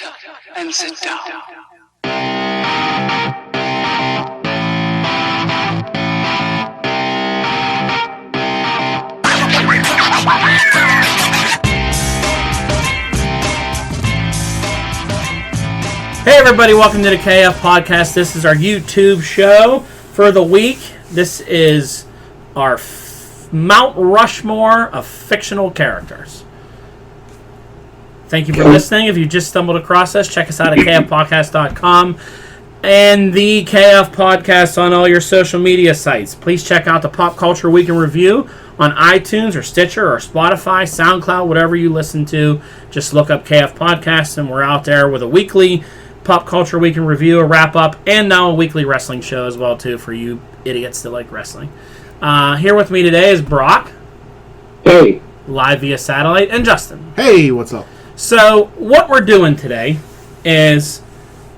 up and sit down. Hey everybody, welcome to the KF Podcast. This is our YouTube show for the week. This is our Mount Rushmore of fictional characters. Thank you for listening. If you just stumbled across us, check us out at kfpodcast.com and the KF Podcast on all your social media sites. Please check out the Pop Culture Week in Review on iTunes or Stitcher or Spotify, SoundCloud, whatever you listen to. Just look up KF Podcast and we're out there with a weekly Pop Culture Week in Review, a wrap-up, and now a weekly wrestling show as well, too, for you idiots that like wrestling. Here with me today is BROC. Hey. Live via satellite, and Justin. Hey, what's up? So, what we're doing today is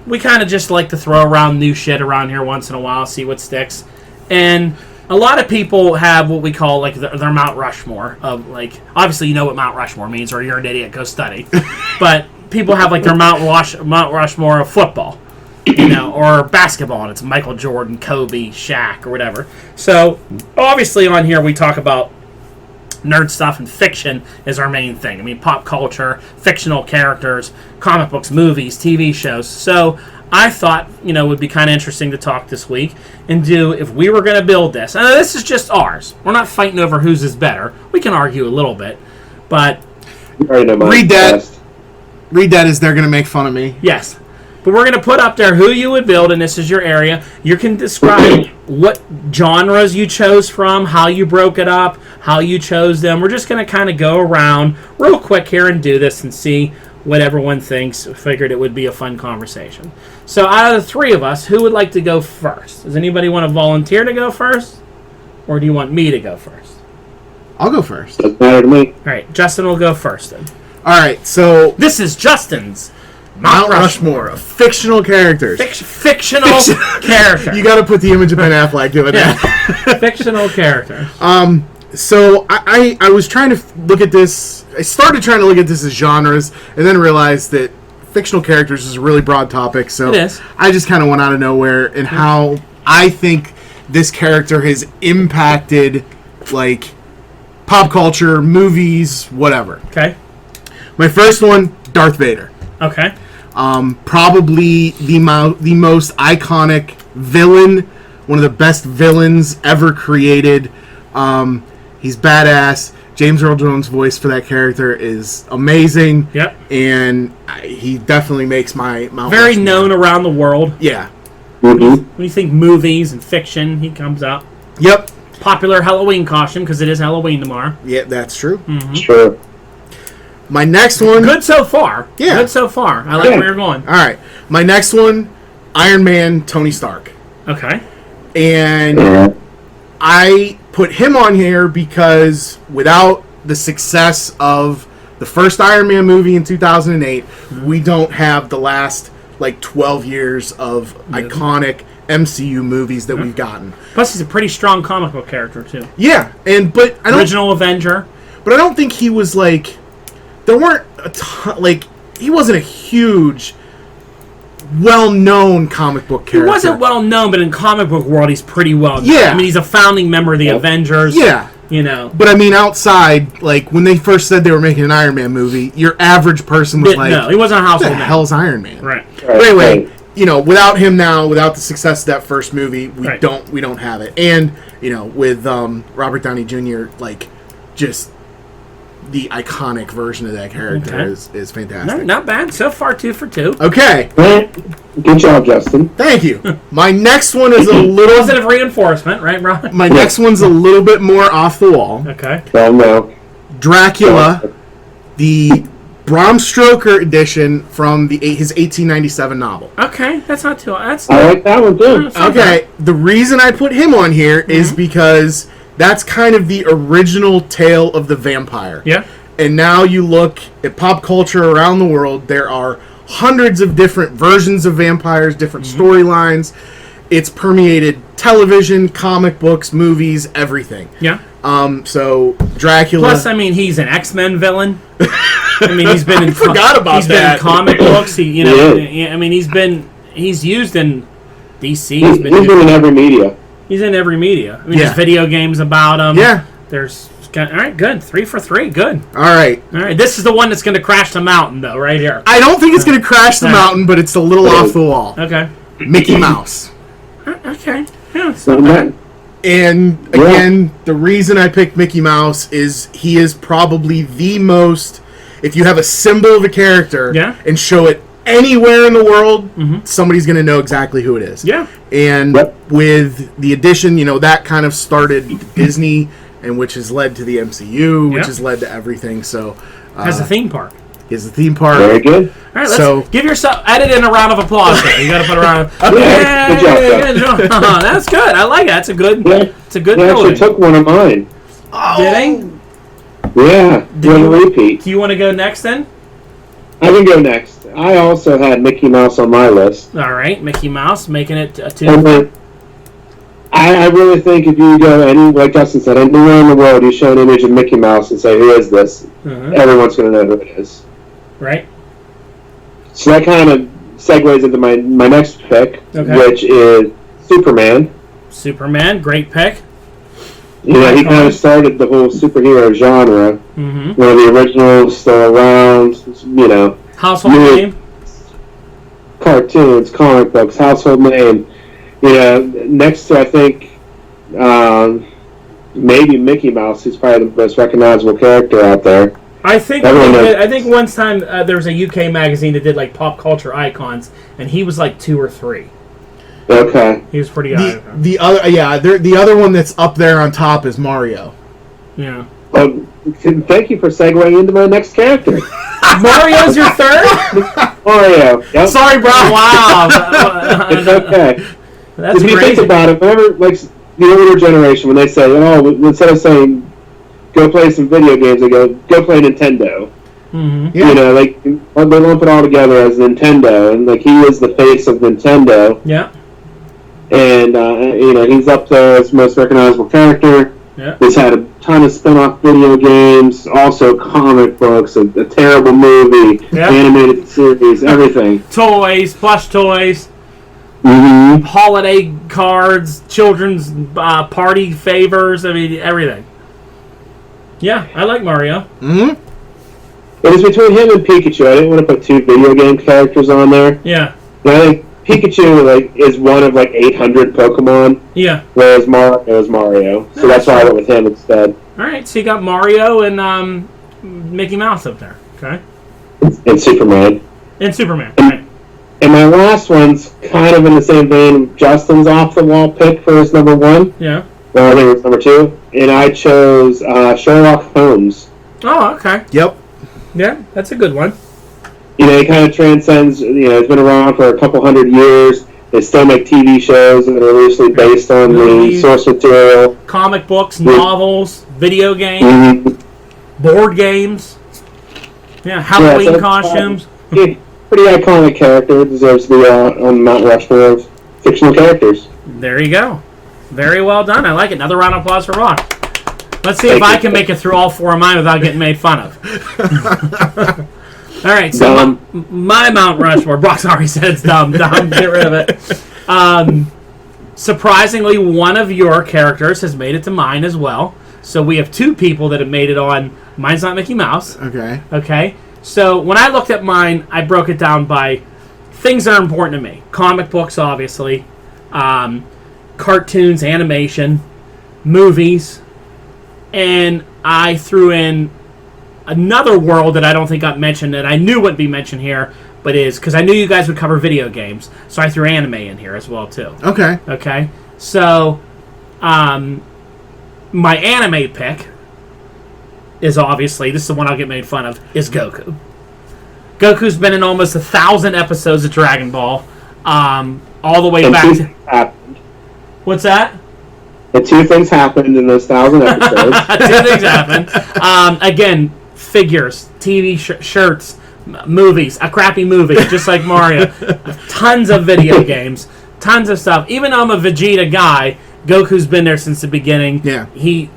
we kind of just like to throw around new shit around here once in a while, see what sticks. And a lot of people have what we call like their Mount Rushmore of like, obviously you know what Mount Rushmore means, or you're an idiot, go study. But people have like their Mount Rushmore of football, you know, or basketball, and it's Michael Jordan, Kobe, Shaq, or whatever. So obviously on here we talk about nerd stuff, and fiction is our main thing. I mean, pop culture, fictional characters, comic books, movies, TV shows. So I thought, you know, it would be kind of interesting to talk this week and do, if we were going to build this. And this is just ours. We're not fighting over whose is better. We can argue a little bit, but read that as they're going to make fun of me. Yes. But we're going to put up there who you would build, and this is your area. You can describe what genres you chose from, how you broke it up, how you chose them. We're just going to kind of go around real quick here and do this and see what everyone thinks. Figured it would be a fun conversation. So out of the three of us, who would like to go first? Does anybody want to volunteer to go first? Or do you want me to go first? I'll go first. Doesn't matter to me. All right, Justin will go first then. All right, so This is Justin's Mount Rushmore of fictional characters. Fictional character. You got to put the image of Ben Affleck doing that. Fictional characters. So I was trying to look at this. I started trying to look at this as genres, and then realized that fictional characters is a really broad topic. So It is. I just kind of went out of nowhere and how I think this character has impacted, like, pop culture, movies, whatever. Okay. My first one, Darth Vader. Okay. Probably the most iconic villain, one of the best villains ever created. He's badass. James Earl Jones' voice for that character is amazing. Yep. And he definitely makes my Mount Very Rushmore. known around the world. Yeah. Mm-hmm. When you think movies and fiction, he comes up. Yep. Popular Halloween costume, because it is Halloween tomorrow. Yeah, that's true. Mm-hmm. Sure. My next one... Good so far. Yeah. Good so far. I like where you're going. All right. My next one, Iron Man, Tony Stark. Okay. And I put him on here because without the success of the first Iron Man movie in 2008, we don't have the last, 12 years of iconic MCU movies that we've gotten. Plus, he's a pretty strong comic book character, too. Yeah, but I don't... Original Avenger. But I don't think he was, there weren't a ton... he wasn't a huge... well-known comic book character. He wasn't well-known, but in comic book world, he's pretty well-known. Yeah. I mean, he's a founding member of the Avengers. Yeah. You know. But, I mean, outside, when they first said they were making an Iron Man movie, your average person was no, he wasn't a what household the name. hell's Iron Man? Right. But anyway, without him now, without the success of that first movie, we don't have it. And, with Robert Downey Jr., just the iconic version of that character is fantastic. Not bad. So far, 2 for 2. Okay. Good job, Justin. Thank you. My next one is a little... Positive reinforcement, right, Ron? My next one's a little bit more off the wall. Okay. Well, no. Dracula, the Bram Stoker edition from his 1897 novel. Okay, that's not too... I like that one, too. Okay, the reason I put him on here is because that's kind of the original tale of the vampire. Yeah. And now you look at pop culture around the world, there are hundreds of different versions of vampires, different storylines. It's permeated television, comic books, movies, everything. Yeah. So Dracula. Plus, I mean, he's an X-Men villain. I mean, he's been in forgot about he's that. been in comic books. I mean, he's used in DC. He's been in every media. He's in every media. I mean, there's video games about him. Yeah. There's all right, good. 3 for 3, good. All right. This is the one that's going to crash the mountain, though, right here. I don't think it's going to crash the mountain, but it's a little off the wall. Okay. Mickey Mouse. Okay. Yeah. So that, And again, the reason I picked Mickey Mouse is he is probably the most. If you have a symbol of a character and show it anywhere in the world, somebody's going to know exactly who it is. Yeah. And with the addition, that kind of started Disney, and which has led to the MCU, which has led to everything. So has a theme park. Is the theme park. very good. All right, let's give yourself edit in a round of applause there. You got to put a round. Good job. That's good. I like it. That's a good. It's a good. He actually took one of mine. Oh. Did he? Yeah. Doing a repeat. Do you want to go next then? I can go next. I also had Mickey Mouse on my list. All right, Mickey Mouse, making it a 2. And then, I really think if you go like Justin said, anywhere in the world, you show an image of Mickey Mouse and say, "Who is this?" Everyone's going to know who it is. Right. So that kind of segues into my next pick, which is Superman. Superman, great pick. He kind of started the whole superhero genre. Mm-hmm. One of the originals, still around. Household name. Cartoons, comic books, household name. Next to I think maybe Mickey Mouse, who's probably the most recognizable character out there. I think one time there was a UK magazine that did like pop culture icons, and he was like 2 or 3. Okay. He was pretty high. The other one that's up there on top is Mario. Yeah. Thank you for segueing into my next character. Mario's your third? Mario. Yep. Sorry, bro. Wow. It's okay. That's if you crazy. think about it, whenever the older generation, when they say, instead of saying go play some video games, they go play Nintendo. Mm-hmm. Yeah. They lump it all together as Nintendo, and he is the face of Nintendo. Yeah. And he's up there as the most recognizable character. Yeah. He's had a ton of spin-off video games, also comic books, a terrible movie, animated series, everything. Toys, plush toys, holiday cards, children's party favors. I mean, everything. Yeah, I like Mario. Mm-hmm. It was between him and Pikachu. I didn't want to put 2 video game characters on there. Yeah. And I think Pikachu is one of 800 Pokemon. Yeah. Whereas Mario is Mario. So that's why I went with him instead. All right, so you got Mario and Mickey Mouse up there. Okay. And Superman. And Superman. Right. And my last one's kind of in the same vein. Justin's off-the-wall pick for his number 1. Yeah. Well, I think it was number 2. And I chose Sherlock Holmes. Oh, okay. Yep. Yeah, that's a good one. He kind of transcends, it's been around for a couple hundred years. They still make TV shows that are loosely based on the source material. Comic books, novels, video games, board games. Yeah, Halloween costumes. Pretty iconic character. Deserves to be on Mount Rushmore of fictional characters. There you go. Very well done. I like it. Another round of applause for Ron. Let's see if I can make it through all 4 of mine without getting made fun of. All right, so my Mount Rushmore. Brock's already said it's dumb. Get rid of it. Surprisingly, one of your characters has made it to mine as well. So we have 2 people that have made it on. Mine's not Mickey Mouse. Okay. Okay. So when I looked at mine, I broke it down by things that are important to me. Comic books, obviously. Cartoons, animation, movies. And I threw in another world that I don't think got mentioned that I knew wouldn't be mentioned here, but is because I knew you guys would cover video games, so I threw anime in here as well too. Okay. Okay. So, my anime pick is obviously, this is the one I'll get made fun of, is Goku. Goku's been in almost 1,000 episodes of Dragon Ball, all the way back to. Happened. What's that? And 2 things happened in those 1,000 episodes. 2 things happened. Again, figures, TV shirts, movies, a crappy movie, just like Mario. Tons of video games, tons of stuff. Even though I'm a Vegeta guy, Goku's been there since the beginning. Yeah.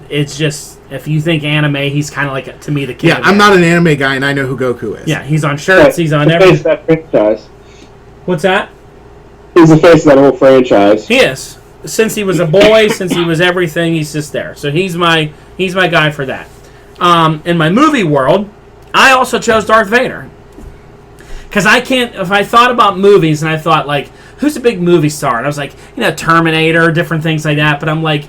It's just, if you think anime, he's kind of like, to me, the king. Yeah, I'm not an anime guy, and I know who Goku is. Yeah, he's on shirts, he's on the face of that franchise. What's that? He's the face of that whole franchise. He is. Since he was a boy, since he was everything, he's just there. So he's my guy for that. In my movie world, I also chose Darth Vader. Because if I thought about movies and I thought, like, who's a big movie star? And I was like, Terminator, different things like that. But I'm like,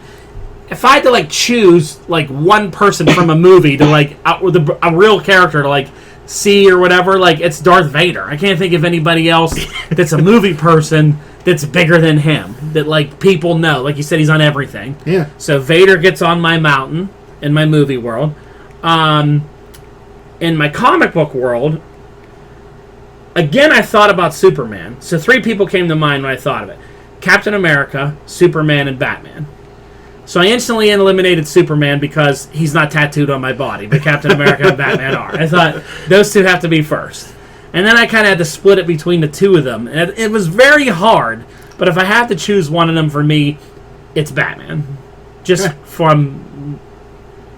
if I had to, like, choose, like, one person from a movie to, like, a real character to, like, see or whatever, like, it's Darth Vader. I can't think of anybody else that's a movie person that's bigger than him. That, like, people know. Like you said, he's on everything. Yeah. So Vader gets on my mountain in my movie world. In my comic book world, again, I thought about Superman. So 3 people came to mind when I thought of it. Captain America, Superman, and Batman. So I instantly eliminated Superman because he's not tattooed on my body, but Captain America and Batman are. I thought those 2 have to be first. And then I kind of had to split it between the 2 of them. And it was very hard, but if I have to choose one of them for me, it's Batman. Just from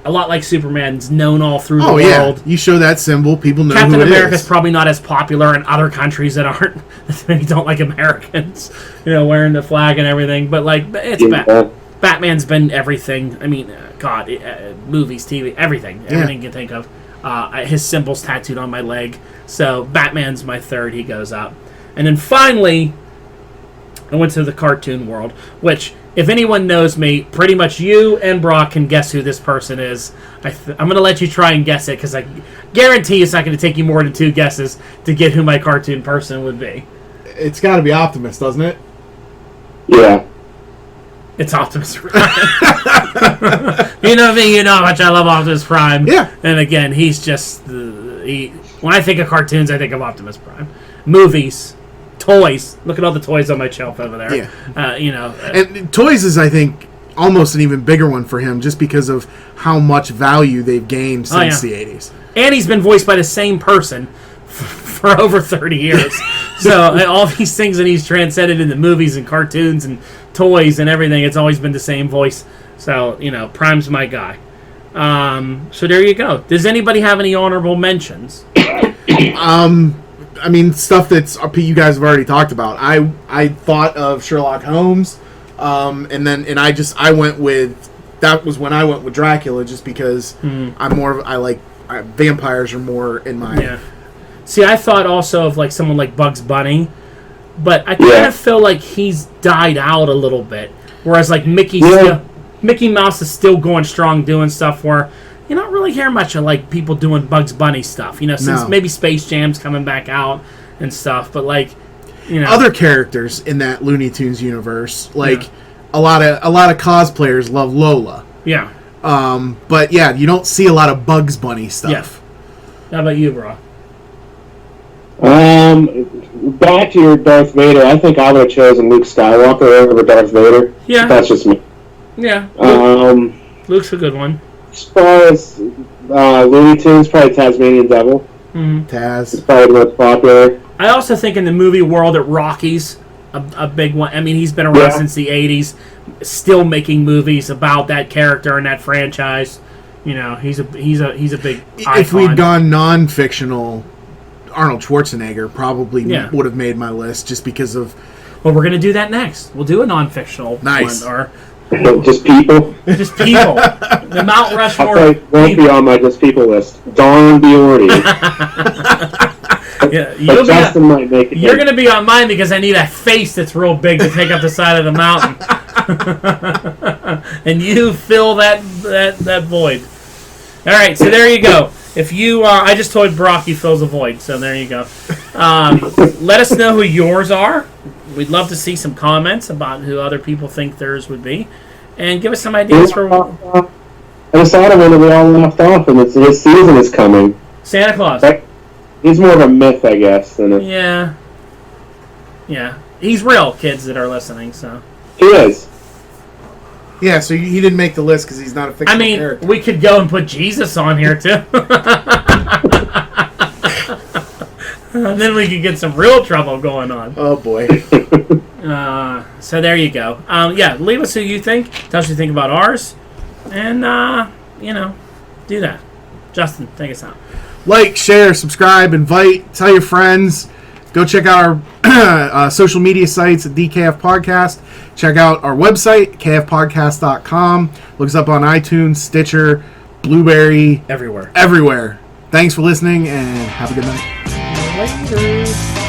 a lot like Superman's known all through the world. Yeah, you show that symbol, people know Captain who it America's is. probably not as popular in other countries that aren't, that maybe don't like Americans, wearing the flag and everything. But, like, it's Batman's been everything. I mean, movies, TV, everything you can think of. His symbol's tattooed on my leg. So Batman's my 3rd. He goes up. And then finally, I went to the cartoon world, which, if anyone knows me, pretty much you and Brock can guess who this person is. I'm going to let you try and guess it, because I guarantee it's not going to take you more than 2 guesses to get who my cartoon person would be. It's got to be Optimus, doesn't it? Yeah. It's Optimus Prime. You know me, you know how much I love Optimus Prime. Yeah. And again, he's just... when I think of cartoons, I think of Optimus Prime. Movies. Toys. Look at all the toys on my shelf over there. Yeah. And toys is, I think, almost an even bigger one for him, just because of how much value they've gained since the 80s. And he's been voiced by the same person for over 30 years. So all these things that he's transcended in the movies and cartoons and toys and everything, it's always been the same voice. So, Prime's my guy. So there you go. Does anybody have any honorable mentions? I mean, stuff that's you guys have already talked about. I thought of Sherlock Holmes, I went with, that was when I went with Dracula, just because vampires are more in my... Yeah. See, I thought also of, like, someone like Bugs Bunny, but I kind of feel like he's died out a little bit, whereas, like, Mickey Mouse is still going strong doing stuff where you don't really hear much of, like, people doing Bugs Bunny stuff, since maybe Space Jam's coming back out and stuff, but, like, other characters in that Looney Tunes universe, like, a lot of cosplayers love Lola. Yeah. But yeah, you don't see a lot of Bugs Bunny stuff. Yeah. How about you, bro? Back to your Darth Vader, I think I would have chosen Luke Skywalker over Darth Vader. Yeah. That's just me. Yeah. Luke's a good one. As far as Looney Tunes, probably Tasmanian Devil. Mm-hmm. Taz. It's probably the most popular. I also think in the movie world that Rocky's a big one. I mean, he's been around since the 80s, still making movies about that character and that franchise. He's a big icon. If we'd gone non-fictional, Arnold Schwarzenegger probably would have made my list, just because of... Well, we're going to do that next. We'll do a non-fictional one. Or just people? Just people. The Mount Rushmore. I won't be on my just people list. Don Biordi. Justin might make it. You're going to be on mine because I need a face that's real big to take up the side of the mountain. And you fill that void. All right, so there you go. If you, I just told Brock he fills a void, so there you go. Let us know who yours are. We'd love to see some comments about who other people think theirs would be, and give us some ideas for. I decided one that we all left off, and his season is coming. Santa Claus. He's more of a myth, I guess, than a... Yeah. He's real, kids that are listening. So he is. Yeah, so he didn't make the list because he's not a fictional character. We could go and put Jesus on here, too. Then we could get some real trouble going on. Oh boy. So there you go. Yeah, leave us who you think. Tell us what you think about ours. And, do that. Justin, take us out. Like, share, subscribe, invite, tell your friends. Go check out our social media sites at DKF Podcast. Check out our website, kfpodcast.com. Look us up on iTunes, Stitcher, Blueberry. Everywhere. Everywhere. Thanks for listening, and have a good night. Later.